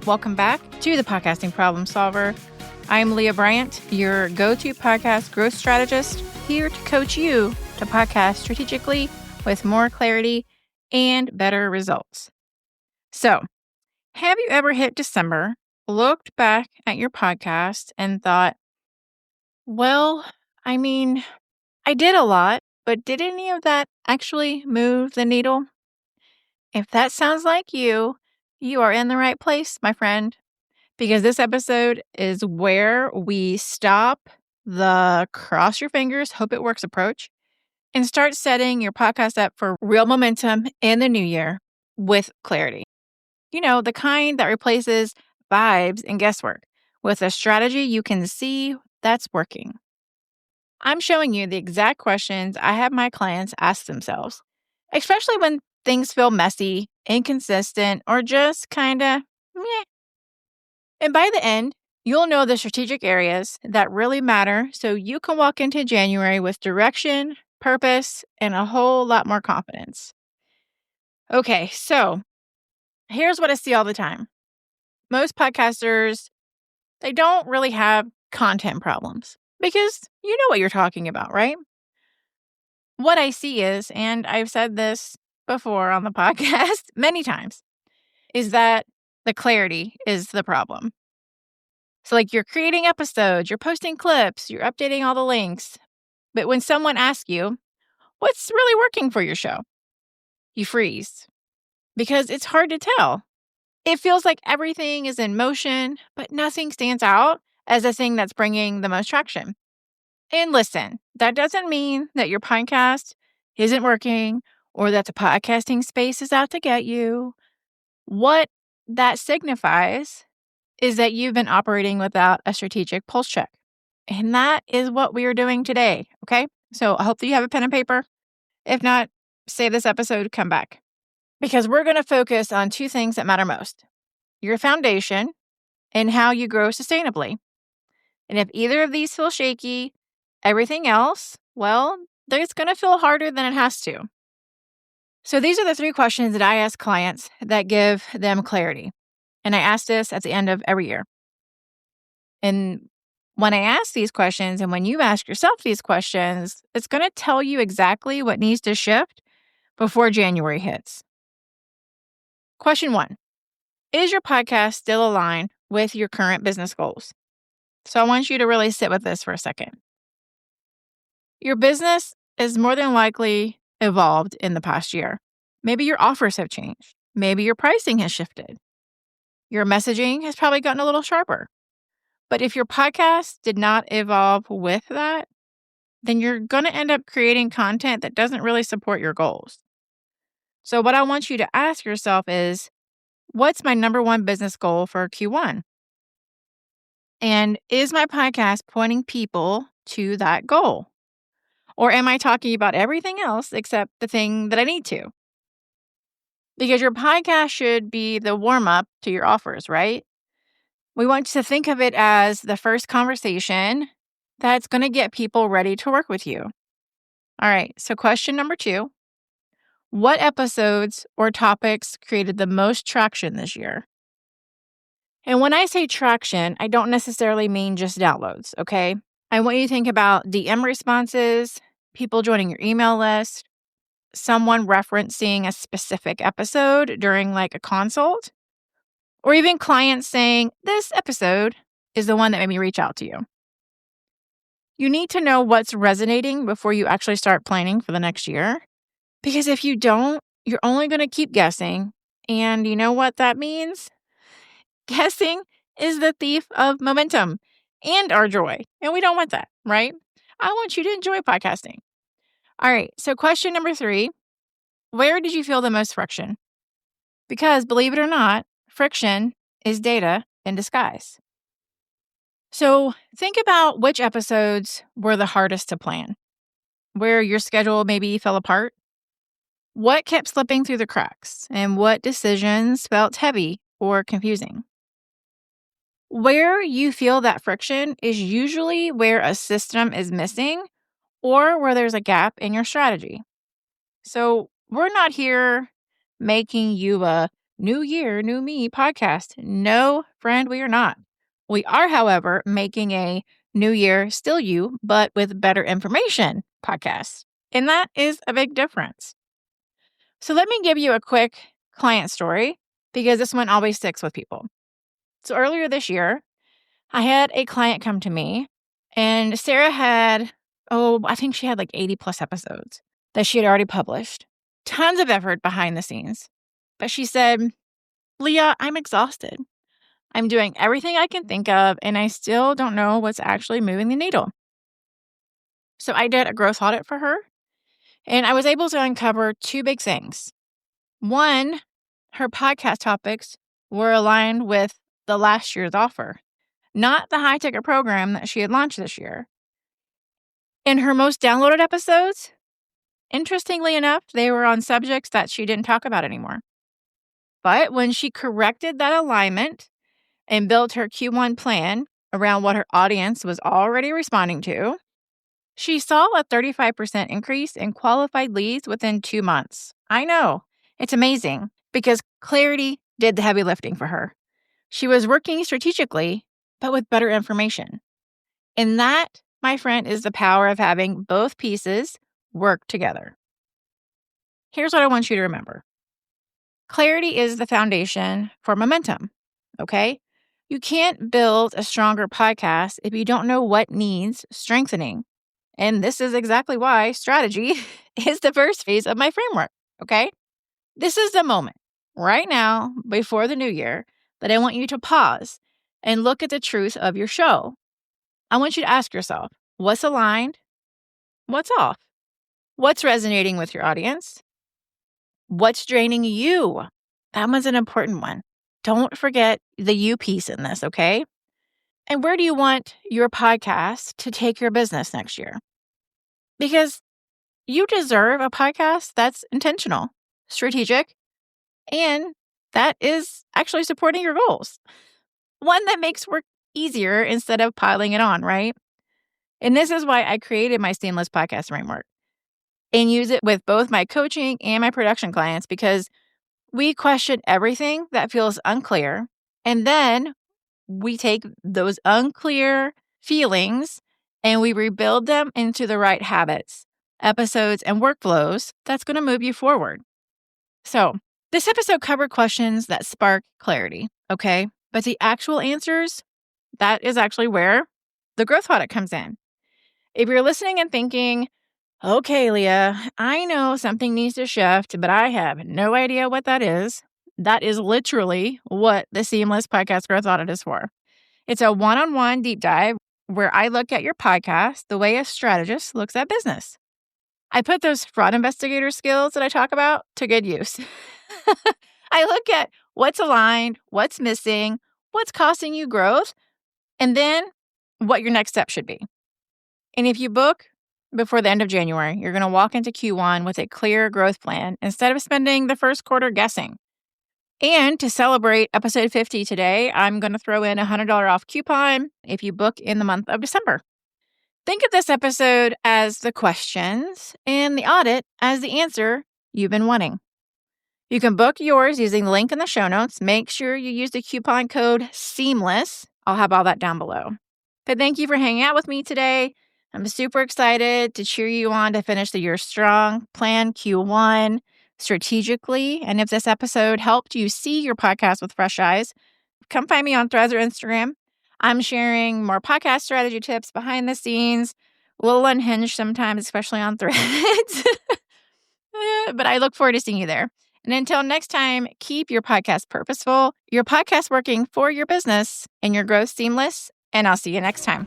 Welcome back to the Podcasting Problem Solver. I'm Leah Bryant, your go-to podcast growth strategist, here to coach you to podcast strategically with more clarity and better results. So, have you ever hit December, looked back at your podcast and thought, well, I did a lot, but did any of that actually move the needle? If that sounds like you are in the right place, my friend, because this episode is where we stop the cross your fingers, hope it works approach and start setting your podcast up for real momentum in the new year with clarity. You know, the kind that replaces vibes and guesswork with a strategy you can see that's working. I'm showing you the exact questions I have my clients ask themselves, especially when things feel messy, inconsistent, or just kind of meh. And by the end, you'll know the strategic areas that really matter so you can walk into January with direction, purpose, and a whole lot more confidence. Okay, so here's what I see all the time. Most podcasters, they don't really have content problems because you know what you're talking about, right? What I see is, and I've said this before on the podcast many times, is that the clarity is the problem. So, like, you're creating episodes, you're posting clips, you're updating all the links. But when someone asks you, what's really working for your show? You freeze because it's hard to tell. It feels like everything is in motion, but nothing stands out as the thing that's bringing the most traction. And listen, that doesn't mean that your podcast isn't working or that the podcasting space is out to get you. What that signifies is that you've been operating without a strategic pulse check. And that is what we are doing today, okay? So I hope that you have a pen and paper. If not, save this episode, come back. Because we're going to focus on two things that matter most: your foundation and how you grow sustainably. And if either of these feel shaky, everything else, well, it's going to feel harder than it has to. So these are the three questions that I ask clients that give them clarity. And I ask this at the end of every year. And when I ask these questions and when you ask yourself these questions, it's going to tell you exactly what needs to shift before January hits. Question 1. Is your podcast still aligned with your current business goals? So I want you to really sit with this for a second. Your business is more than likely evolved in the past year. Maybe your offers have changed. Maybe your pricing has shifted. Your messaging has probably gotten a little sharper. But if your podcast did not evolve with that, then you're going to end up creating content that doesn't really support your goals. So what I want you to ask yourself is, what's my number one business goal for Q1? And is my podcast pointing people to that goal? Or am I talking about everything else except the thing that I need to? Because your podcast should be the warm-up to your offers, right? We want to think of it as the first conversation that's going to get people ready to work with you. All right, so question number 2. What episodes or topics created the most traction this year? And when I say traction, I don't necessarily mean just downloads, okay? I want you to think about DM responses, people joining your email list, someone referencing a specific episode during like a consult, or even clients saying, this episode is the one that made me reach out to you. You need to know what's resonating before you actually start planning for the next year. Because if you don't, you're only going to keep guessing. And you know what that means? Guessing is the thief of momentum and our joy. And we don't want that, right? I want you to enjoy podcasting. All right, so question number 3, where did you feel the most friction? Because believe it or not, friction is data in disguise. So think about which episodes were the hardest to plan, where your schedule maybe fell apart. What kept slipping through the cracks, and what decisions felt heavy or confusing? Where you feel that friction is usually where a system is missing or where there's a gap in your strategy. So we're not here making you a New Year, New Me podcast. No, friend, we are not. We are, however, making a New Year, Still You, but with better information podcast. And that is a big difference. So let me give you a quick client story because this one always sticks with people. So earlier this year, I had a client come to me and Sarah had, I think she had like 80 plus episodes that she had already published. Tons of effort behind the scenes. But she said, Leah, I'm exhausted. I'm doing everything I can think of, and I still don't know what's actually moving the needle. So I did a growth audit for her, and I was able to uncover two big things. One, her podcast topics were aligned with the last year's offer, not the high-ticket program that she had launched this year. In her most downloaded episodes, interestingly enough, they were on subjects that she didn't talk about anymore. But when she corrected that alignment and built her Q1 plan around what her audience was already responding to, she saw a 35% increase in qualified leads within 2 months. I know, it's amazing because clarity did the heavy lifting for her. She was working strategically, but with better information. And that, my friend, is the power of having both pieces work together. Here's what I want you to remember. Clarity is the foundation for momentum, okay? You can't build a stronger podcast if you don't know what needs strengthening. And this is exactly why strategy is the first phase of my framework, okay? This is the moment right now before the new year that I want you to pause and look at the truth of your show. I want you to ask yourself, what's aligned? What's off? What's resonating with your audience? What's draining you? That one's an important one. Don't forget the you piece in this, okay? And where do you want your podcast to take your business next year? Because you deserve a podcast that's intentional, strategic, and that is actually supporting your goals. One that makes work easier instead of piling it on, right? And this is why I created my Seamless Podcast Framework and use it with both my coaching and my production clients because we question everything that feels unclear. And then we take those unclear feelings and we rebuild them into the right habits, episodes, and workflows that's going to move you forward. So, this episode covered questions that spark clarity, okay? But the actual answers, that is actually where the growth audit comes in. If you're listening and thinking, okay, Leah, I know something needs to shift, but I have no idea what that is literally what the Seamless Podcast Growth Audit is for. It's a one-on-one deep dive where I look at your podcast the way a strategist looks at business. I put those fraud investigator skills that I talk about to good use. I look at what's aligned, what's missing, what's costing you growth, and then what your next step should be. And if you book before the end of January, you're going to walk into Q1 with a clear growth plan instead of spending the first quarter guessing. And to celebrate episode 50 today, I'm going to throw in a $100 off coupon if you book in the month of December. Think of this episode as the questions and the audit as the answer you've been wanting. You can book yours using the link in the show notes. Make sure you use the coupon code SEAMLESS. I'll have all that down below. But thank you for hanging out with me today. I'm super excited to cheer you on to finish the year strong. Plan Q1 strategically. And if this episode helped you see your podcast with fresh eyes, come find me on Threads or Instagram. I'm sharing more podcast strategy tips behind the scenes, a little unhinged sometimes, especially on Threads. But I look forward to seeing you there. And until next time, keep your podcast purposeful, your podcast working for your business, and your growth seamless. And I'll see you next time.